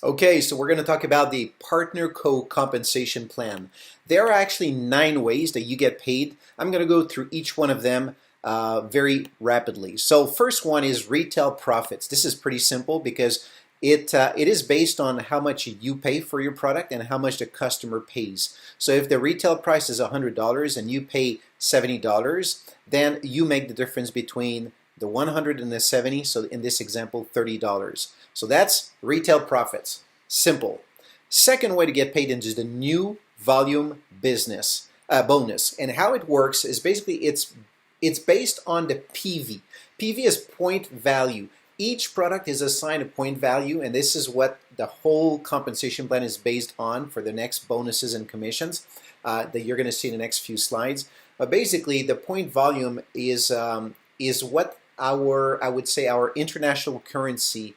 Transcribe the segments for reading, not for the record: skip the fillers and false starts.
Okay, so we're going to talk about the PartnerCo compensation plan. There are actually 9 ways that you get paid. I'm going to go through each one of them very rapidly. So first one is retail profits. This is pretty simple because it is based on how much you pay for your product and how much the customer pays. So if the retail price is $100 and you pay $70, then you make the difference between the 100 and the 70, so in this example, $30. So that's retail profits. Simple. Second way to get paid is the new volume business bonus. And how it works is basically it's based on the PV. PV is point value. Each product is assigned a point value, and this is what the whole compensation plan is based on for the next bonuses and commissions that you're going to see in the next few slides. But basically, the point volume is what I would say our international currency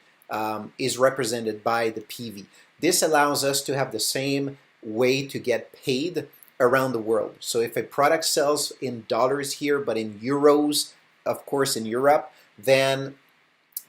is represented by the PV. This allows us to have the same way to get paid around the world. So if a product sells in dollars here, but in euros, of course, in Europe, then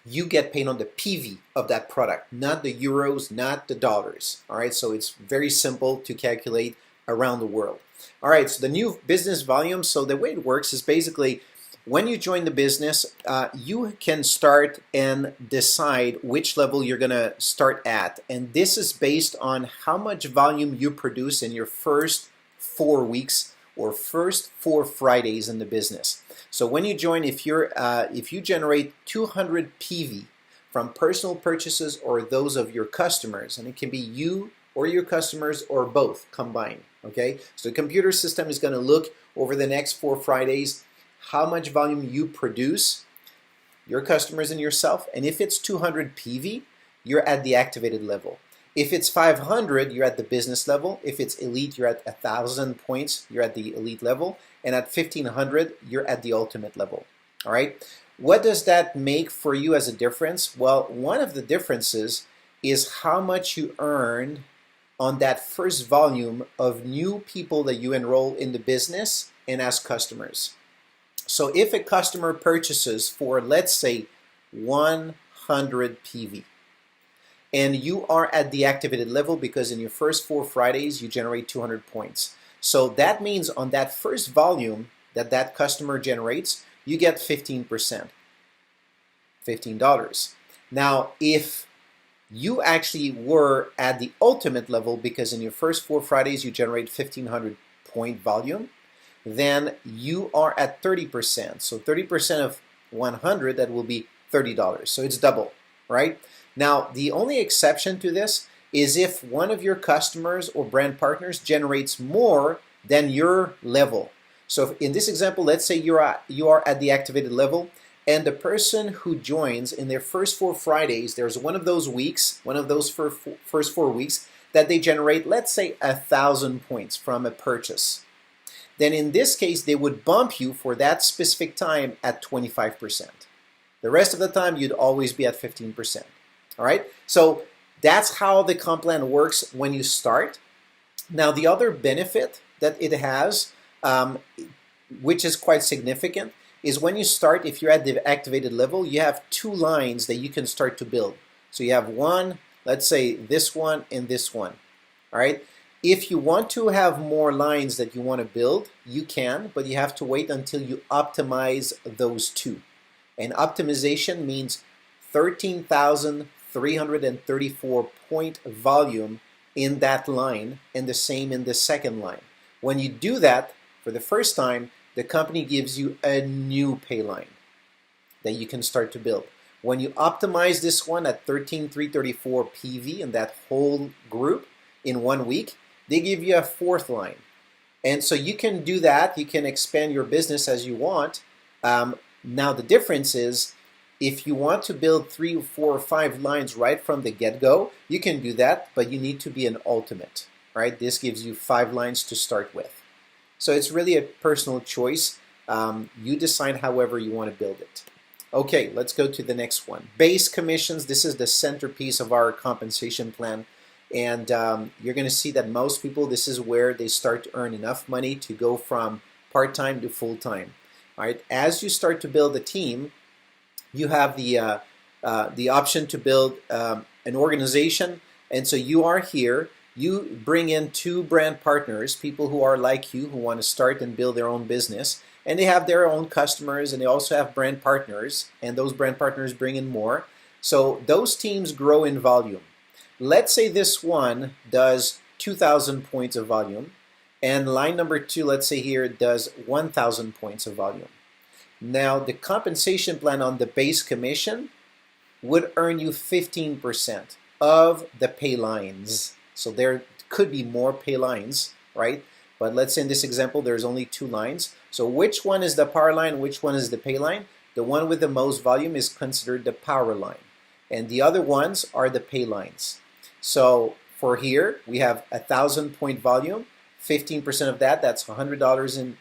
you get paid on the PV of that product, not the euros, not the dollars. All right, so it's very simple to calculate around the world. All right, so the new business volume, so the way it works is basically when you join the business, you can start and decide which level you're going to start at. And this is based on how much volume you produce in your first 4 weeks or first 4 Fridays in the business. So when you join, if you generate 200 PV from personal purchases or those of your customers, and it can be you or your customers or both combined, okay? So the computer system is going to look over the next 4 Fridays how much volume you produce, your customers and yourself, and if it's 200 PV, you're at the activated level. If it's 500, you're at the business level. If it's elite, you're at 1,000 points, you're at the elite level, and at 1,500, you're at the ultimate level. All right? What does that make for you as a difference? Well, one of the differences is how much you earn on that first volume of new people that you enroll in the business and as customers. So if a customer purchases for, let's say, 100 PV, and you are at the activated level because in your first 4 Fridays you generate 200 points. So that means on that first volume that customer generates, you get 15%, $15. Now, if you actually were at the ultimate level because in your first 4 Fridays you generate 1,500 point volume, then you are at 30%. So 30% of 100, that will be $30. So it's double, right? Now, the only exception to this is if one of your customers or brand partners generates more than your level. So in this example, let's say you are at the activated level, and the person who joins in their first 4 Fridays, there's one of those weeks, one of those first 4 weeks, that they generate, let's say, 1,000 points from a purchase. Then in this case, they would bump you for that specific time at 25%. The rest of the time, you'd always be at 15%. All right? So that's how the comp plan works when you start. Now, the other benefit that it has, which is quite significant, is when you start, if you're at the activated level, you have 2 lines that you can start to build. So you have one, let's say this one and this one. All right? If you want to have more lines that you want to build, you can, but you have to wait until you optimize those 2. And optimization means 13,334 point volume in that line, and the same in the second line. When you do that for the first time, the company gives you a new pay line that you can start to build. When you optimize this one at 13,334 PV in that whole group in 1 week, they give you a 4th line. And so you can do that. You can expand your business as you want. Now the difference is if you want to build 3, 4, or 5 lines right from the get-go, you can do that, but you need to be an ultimate. Right? This gives you 5 lines to start with. So it's really a personal choice. You decide however you want to build it. Okay, let's go to the next one. Base commissions. This is the centerpiece of our compensation plan. And you're going to see that most people, this is where they start to earn enough money to go from part-time to full-time. All right. As you start to build a team, you have the option to build an organization And so you are here, you bring in two brand partners, people who are like you, who want to start and build their own business, and they have their own customers, and they also have brand partners, and those brand partners bring in more. So those teams grow in volume. Let's say this one does 2,000 points of volume, and line number 2, let's say here, does 1,000 points of volume. Now the compensation plan on the base commission would earn you 15% of the pay lines. So there could be more pay lines, right? But let's say in this example, there's only 2 lines. So which one is the power line, which one is the pay line? The one with the most volume is considered the power line, and the other ones are the pay lines. So for here, we have 1,000 point volume, 15% of that, that's $100 in,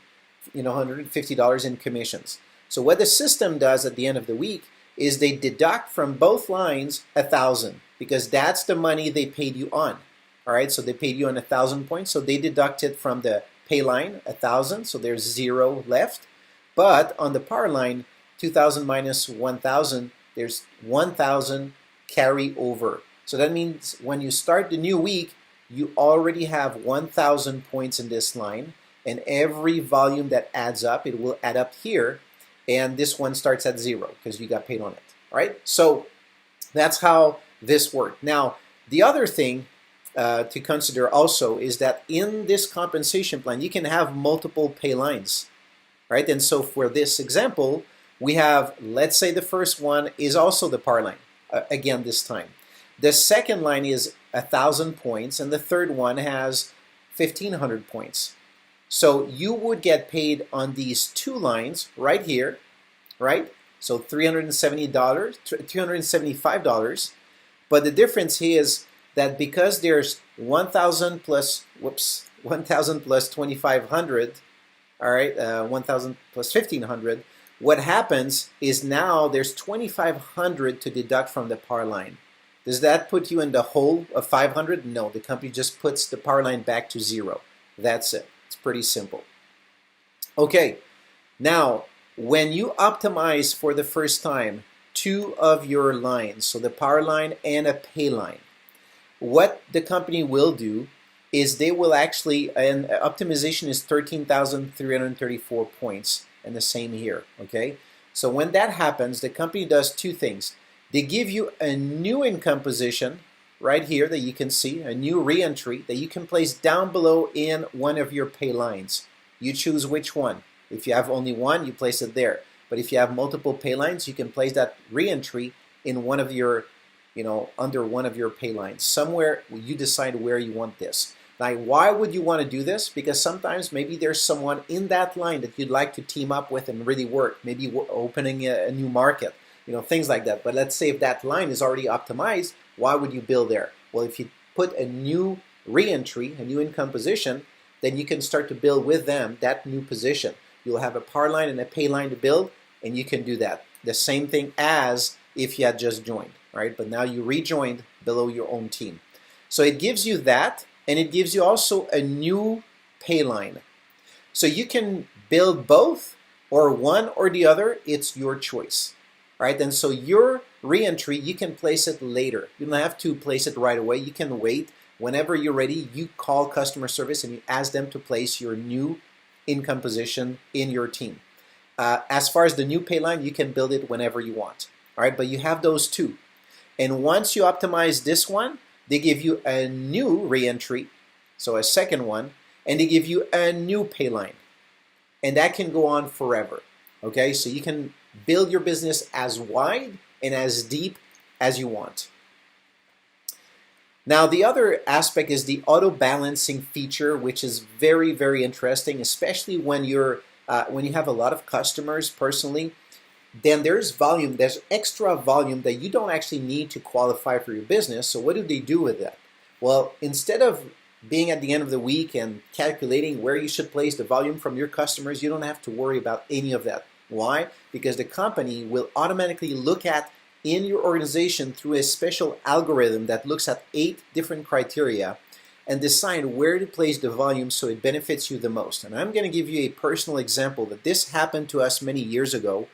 $150 in commissions. So what the system does at the end of the week is they deduct from both lines 1,000, because that's the money they paid you on. All right, so they paid you on 1,000 points, so they deduct it from the pay line, 1,000, so there's 0 left. But on the power line, 2,000 minus 1,000, there's 1,000 carry over. So that means when you start the new week, you already have 1,000 points in this line, and every volume that adds up, it will add up here, and this one starts at 0 because you got paid on it. All right, so that's how this worked. Now, the other thing to consider also is that in this compensation plan, you can have multiple pay lines, right? And so for this example, we have, let's say the first one is also the power line, again this time. The second line is 1,000 points, and the third one has 1,500 points. So you would get paid on these 2 lines right here, right? So $370, $375. But the difference here is that because there's 1,000 plus 2,500, all right, 1,000 plus 1,500, what happens is now there's 2,500 to deduct from the power line. Does that put you in the hole of 500? No, the company just puts the power line back to 0. That's it. It's pretty simple. Okay, now when you optimize for the first time 2 of your lines, so the power line and a pay line, what the company will do is they will actually, and optimization is 13,334 points, and the same here, okay? So when that happens, the company does 2 things. They give you a new income position right here that you can see, a new reentry that you can place down below in one of your pay lines. You choose which one. If you have only one, you place it there. But if you have multiple pay lines, you can place that reentry in one of your, under one of your pay lines. Somewhere you decide where you want this. Now, why would you want to do this? Because sometimes maybe there's someone in that line that you'd like to team up with and really work. Maybe opening a new market, things like that. But let's say if that line is already optimized, why would you build there? Well, if you put a new reentry, a new income position, then you can start to build with them that new position. You'll have a power line and a pay line to build, and you can do that. The same thing as if you had just joined, right? But now you rejoined below your own team. So it gives you that, and it gives you also a new pay line. So you can build both or one or the other. It's your choice, right? And so your reentry, you can place it later. You don't have to place it right away. You can wait. Whenever you're ready, you call customer service and you ask them to place your new income position in your team. As far as the new pay line, you can build it whenever you want. All right, but you have those 2. And once you optimize this one, they give you a new reentry, so a second one, and they give you a new pay line. And that can go on forever. Okay, so you can build your business as wide and as deep as you want. Now, the other aspect is the auto balancing feature, which is very, very interesting, especially when you have a lot of customers personally. Then there's volume, there's extra volume that you don't actually need to qualify for your business. So what do they do with that? Well, instead of being at the end of the week and calculating where you should place the volume from your customers, you don't have to worry about any of that. Why? Because the company will automatically look at in your organization through a special algorithm that looks at 8 different criteria and decide where to place the volume so it benefits you the most. And I'm going to give you a personal example that this happened to us many years ago.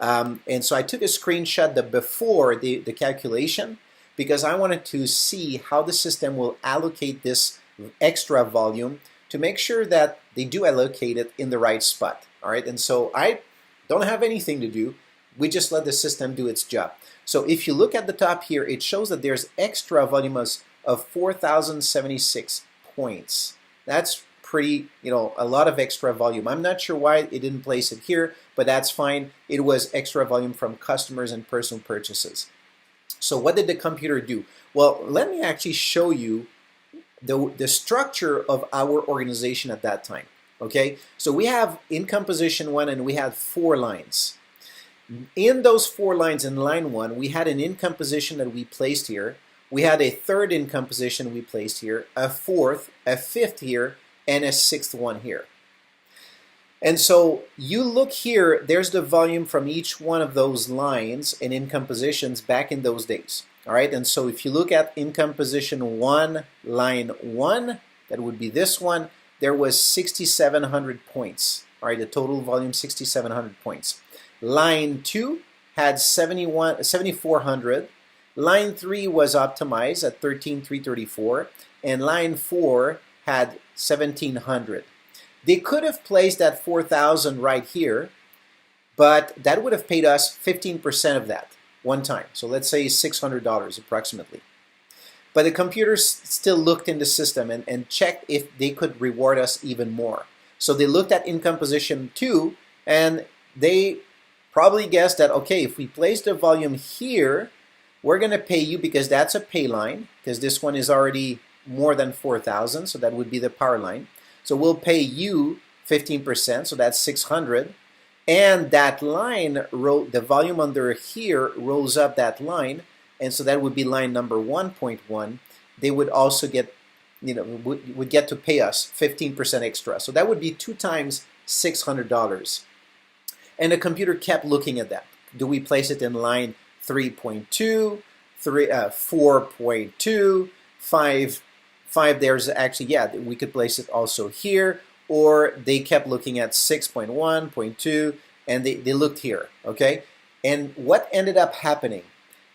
And so I took a screenshot before the calculation, because I wanted to see how the system will allocate this extra volume to make sure that they do allocate it in the right spot. All right, and so I don't have anything to do. We just let the system do its job. So if you look at the top here, it shows that there's extra volume of 4,076 points. That's pretty, a lot of extra volume. I'm not sure why it didn't place it here, but that's fine. It was extra volume from customers and personal purchases. So what did the computer do? Well, let me actually show you the structure of our organization at that time. Okay, so we have income position 1 and we had 4 lines. In those 4 lines in line 1, we had an income position that we placed here. We had a third income position we placed here, a fourth, a fifth here, and a sixth one here. And so you look here, there's the volume from each one of those lines and income positions back in those days. All right, and so if you look at income position 1, line 1, that would be this one, there was 6,700 points. All right, the total volume 6,700 points. Line 2 had 7,400. Line 3 was optimized at 13,334, and line 4 had 1,700. They could have placed that 4,000 right here, but that would have paid us 15% of that one time. So let's say $600 approximately. But the computer still looked in the system and checked if they could reward us even more. So they looked at income position 2, and they probably guessed that, okay, if we place the volume here, we're going to pay you, because that's a pay line, because this one is already more than 4,000, so that would be the power line. So we'll pay you 15%, so that's 600. And that line, the volume under here rolls up that line, and so that would be line number 1.1. They would also get, would get to pay us 15% extra. So that would be 2 times $600. And the computer kept looking at that. Do we place it in line 3.2, 4.2, 5? There's actually, yeah, we could place it also here, or they kept looking at 6.1, 0.2, and they looked here, okay? And what ended up happening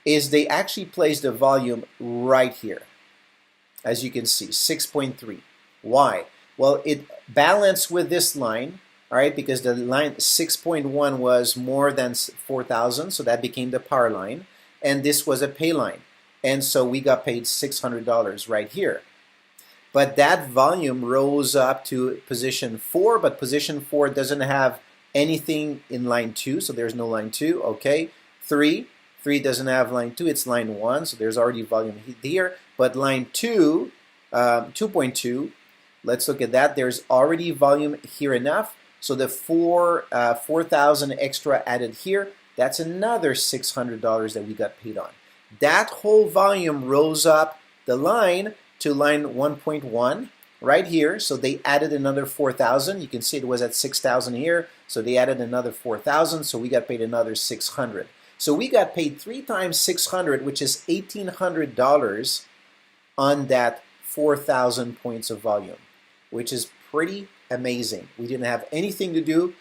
is they actually placed the volume right here. As you can see, 6.3. Why? Well, it balanced with this line, all right, because the line 6.1 was more than 4,000, so that became the power line, and this was a pay line. And so we got paid $600 right here. But that volume rose up to position 4, but position 4 doesn't have anything in line 2, so there's no line 2, okay? 3 doesn't have line 2, it's line 1, so there's already volume here. But line 2, 2.2, let's look at that. There's already volume here enough, so the 4,000 extra added here, that's another $600 that we got paid on. That whole volume rose up the line to line 1.1 right here, so they added another 4,000. You can see it was at 6,000 here, so they added another 4,000, so we got paid another 600. So we got paid 3 times 600, which is $1,800 on that 4,000 points of volume, which is pretty amazing. We didn't have anything to do.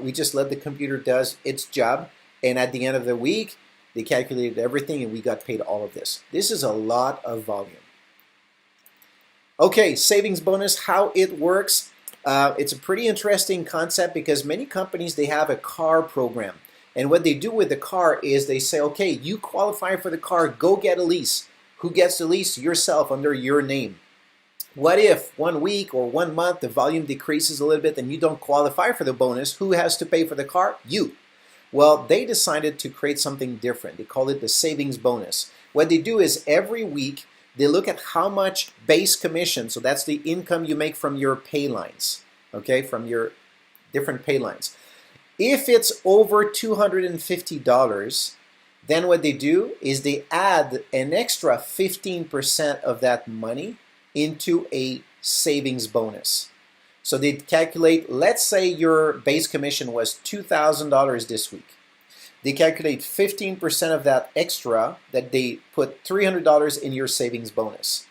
We just let the computer do its job, and at the end of the week, they calculated everything, and we got paid all of this. This is a lot of volume. Okay, savings bonus, how it works. It's a pretty interesting concept because many companies, they have a car program. And what they do with the car is they say, okay, you qualify for the car, go get a lease. Who gets the lease? Yourself, under your name. What if 1 week or 1 month the volume decreases a little bit and you don't qualify for the bonus? Who has to pay for the car? You. Well, they decided to create something different. They call it the savings bonus. What they do is every week they look at how much base commission, so that's the income you make from your pay lines, okay, from your different pay lines. If it's over $250, then what they do is they add an extra 15% of that money into a savings bonus. So they calculate, let's say your base commission was $2,000 this week. They calculate 15% of that extra, that they put $300 in your savings bonus.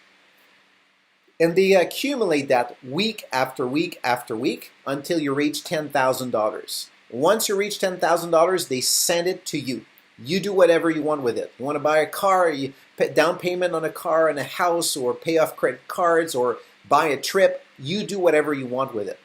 And they accumulate that week after week after week until you reach $10,000. Once you reach $10,000, they send it to you. You do whatever you want with it. You want to buy a car, you down payment on a car and a house, or pay off credit cards, or buy a trip. You do whatever you want with it.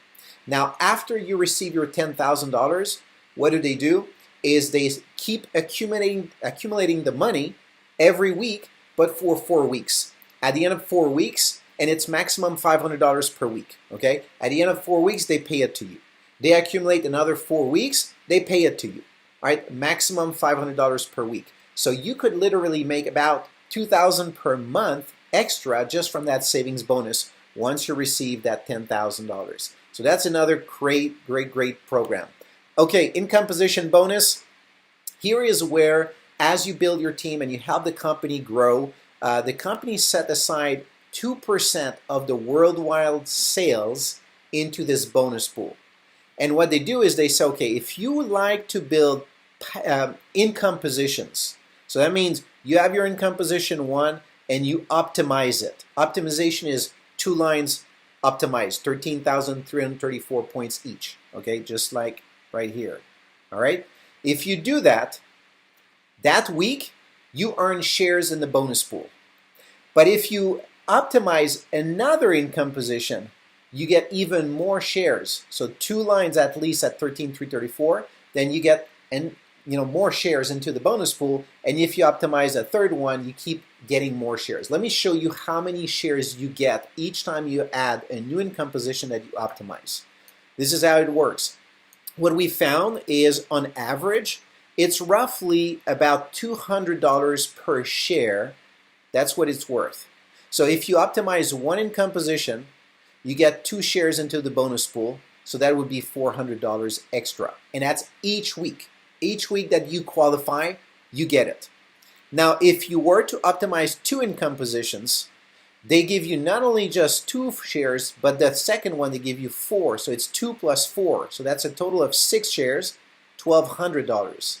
Now, after you receive your $10,000, what do? Is they keep accumulating the money every week, but for 4 weeks. At the end of 4 weeks, and it's maximum $500 per week, okay? At the end of 4 weeks, they pay it to you. They accumulate another 4 weeks, they pay it to you, all right? Maximum $500 per week. So you could literally make about $2,000 per month extra just from that savings bonus once you receive that $10,000. So that's another great program. Okay, income position bonus. Here is where, as you build your team and you help the company grow, the company set aside 2% of the worldwide sales into this bonus pool. And what they do is they say, okay, if you would like to build income positions, so that means you have your income position 1 and you optimize it. Optimization is 2 lines optimized, 13,334 points each, okay, just like right here, all right? If you do that, that week, you earn shares in the bonus pool. But if you optimize another income position, you get even more shares. So 2 lines at least at 13,334, then you get more shares into the bonus pool. And if you optimize a third one, you keep getting more shares. Let me show you how many shares you get each time you add a new income position that you optimize. This is how it works. What we found is, on average, it's roughly about $200 per share. That's what it's worth. So if you optimize 1 income position, you get 2 shares into the bonus pool, so that would be $400 extra. And that's each week. Each week that you qualify, you get it. Now, if you were to optimize 2 income positions, they give you not only just 2 shares, but the second one they give you 4. So it's 2 plus 4. So that's a total of 6 shares, $1,200.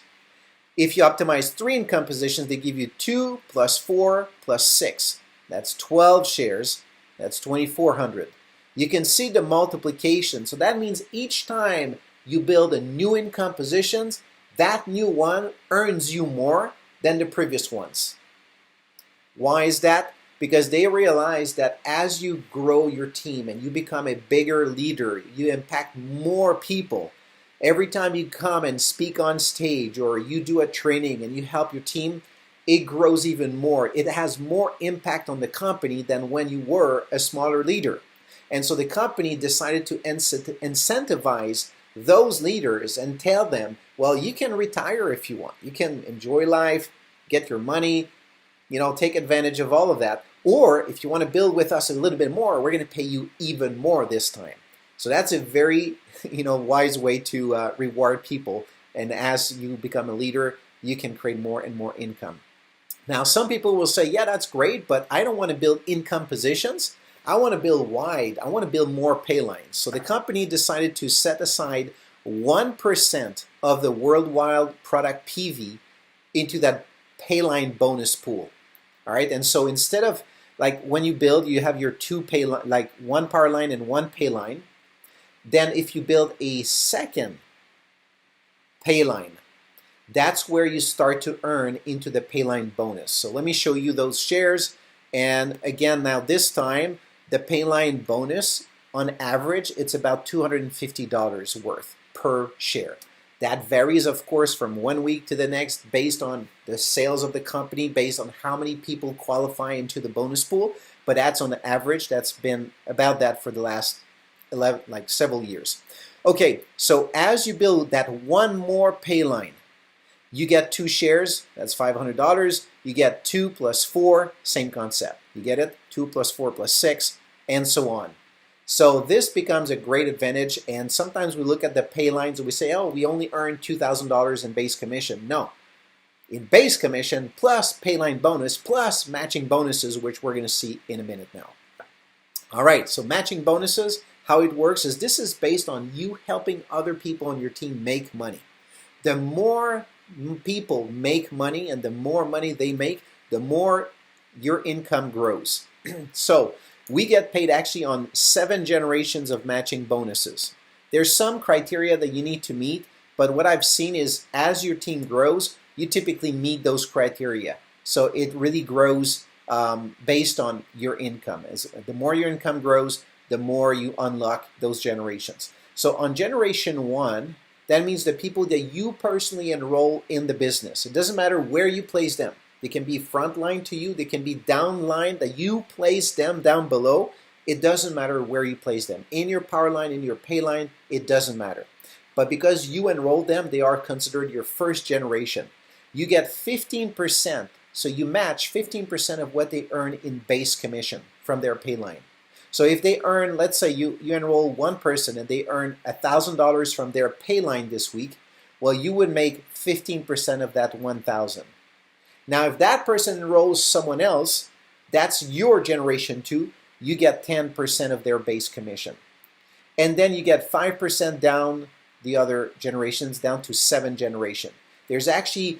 If you optimize 3 income positions, they give you 2 plus 4 plus 6. That's 12 shares. That's $2,400. You can see the multiplication. So that means each time you build a new income positions, that new one earns you more than the previous ones. Why is that? Because they realize that as you grow your team and you become a bigger leader, you impact more people. Every time you come and speak on stage, or you do a training and you help your team, it grows even more. It has more impact on the company than when you were a smaller leader. And so the company decided to incentivize those leaders and tell them, well, you can retire if you want. You can enjoy life, get your money, take advantage of all of that. Or if you want to build with us a little bit more, we're going to pay you even more this time. So that's a very wise way to reward people. And as you become a leader, you can create more and more income. Now, some people will say, yeah, that's great, but I don't want to build income positions. I want to build wide. I want to build more pay lines. So the company decided to set aside 1% of the worldwide product PV into that pay line bonus pool. All right. And so instead of, like, when you build, you have your 2 pay line, like 1 power line and 1 pay line. Then if you build a second pay line, that's where you start to earn into the pay line bonus. So let me show you those shares. And again, now this time, the pay line bonus, on average, it's about $250 worth per share. That varies, of course, from 1 week to the next based on the sales of the company, based on how many people qualify into the bonus pool. But that's on the average. That's been about that for the last several years. Okay, so as you build that 1 more pay line, you get 2 shares, that's $500. You get 2 plus 4, same concept. You get it? 2 plus 4 plus 6, and so on. So this becomes a great advantage, and sometimes we look at the pay lines and we say, oh, we only earn $2,000 in base commission. No. In base commission, plus pay line bonus, plus matching bonuses, which we're going to see in a minute now. All right, so matching bonuses, how it works is this is based on you helping other people on your team make money. The more people make money and the more money they make, the more your income grows. So we get paid actually on 7 generations of matching bonuses. There's some criteria that you need to meet, but what I've seen is as your team grows, you typically meet those criteria. So it really grows based on your income. As the more your income grows, the more you unlock those generations. So on generation 1, that means the people that you personally enroll in the business. It doesn't matter where you place them. They can be frontline to you. They can be downline that you place them down below. It doesn't matter where you place them. In your power line, in your pay line, it doesn't matter. But because you enroll them, they are considered your first generation. You get 15%. So you match 15% of what they earn in base commission from their pay line. So if they earn, let's say you enroll one person and they earn $1,000 from their pay line this week, well, you would make 15% of that 1,000. Now, if that person enrolls someone else, that's your generation 2, you get 10% of their base commission. And then you get 5% down the other generations, down to 7 generation. There's actually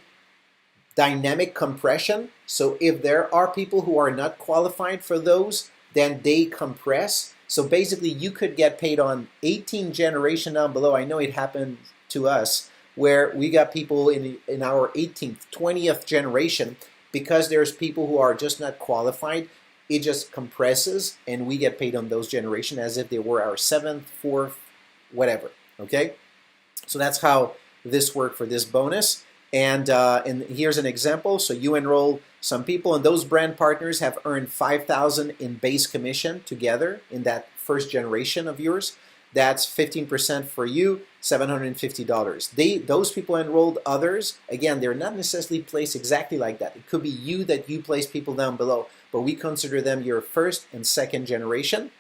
dynamic compression. So if there are people who are not qualified for those, then they compress. So basically you could get paid on 18 generation down below. I know it happened to us where we got people in our 18th, 20th generation, because there's people who are just not qualified, it just compresses and we get paid on those generation as if they were our 7th, 4th, whatever, okay? So that's how this worked for this bonus. And here's an example. So you enroll some people, and those brand partners have earned $5,000 in base commission together in that first generation of yours. That's 15% for you, $750. Those people enrolled others. Again, they're not necessarily placed exactly like that. It could be you that you place people down below, but we consider them your first and second generation.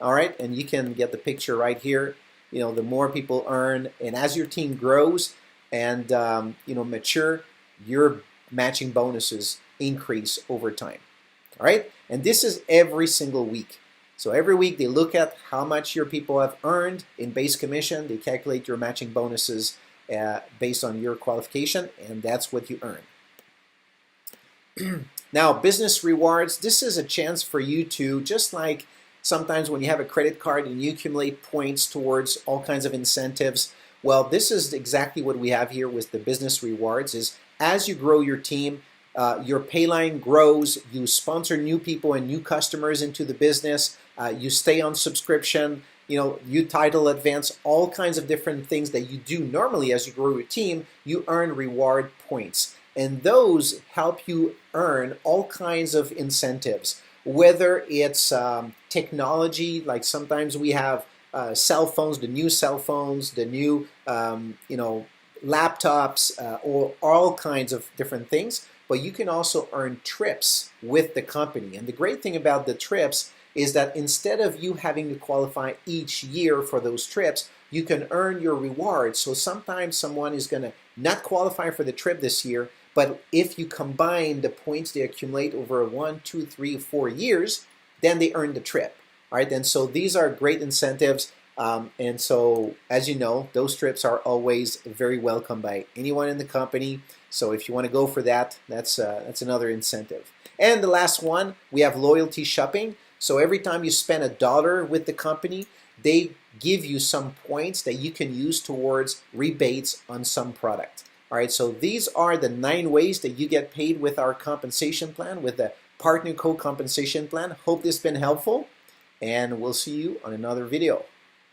All right, and you can get the picture right here. You know, the more people earn, and as your team grows and mature, your matching bonuses increase over time. All right, and this is every single week. So every week they look at how much your people have earned in base commission. They calculate your matching bonuses based on your qualification, and that's what you earn. Now, business rewards. This is a chance for you to, just like sometimes when you have a credit card and you accumulate points towards all kinds of incentives. Well, this is exactly what we have here with the business rewards. Is as you grow your team, your pay line grows, you sponsor new people and new customers into the business, you stay on subscription, you title advance, all kinds of different things that you do normally as you grow your team, you earn reward points. And those help you earn all kinds of incentives, whether it's technology, like sometimes we have cell phones, the new cell phones, the new laptops, or all kinds of different things. But you can also earn trips with the company. And the great thing about the trips is that instead of you having to qualify each year for those trips, you can earn your rewards. So sometimes someone is going to not qualify for the trip this year, but if you combine the points they accumulate over 1, 2, 3, 4 years, then they earn the trip. All right, and so these are great incentives. And so, as you know, those trips are always very welcome by anyone in the company. So if you want to go for that, that's another incentive. And the last one, we have loyalty shopping. So every time you spend $1 with the company, they give you some points that you can use towards rebates on some product. All right, so these are the 9 ways that you get paid with our compensation plan, with the PartnerCo compensation plan. Hope this has been helpful, and we'll see you on another video.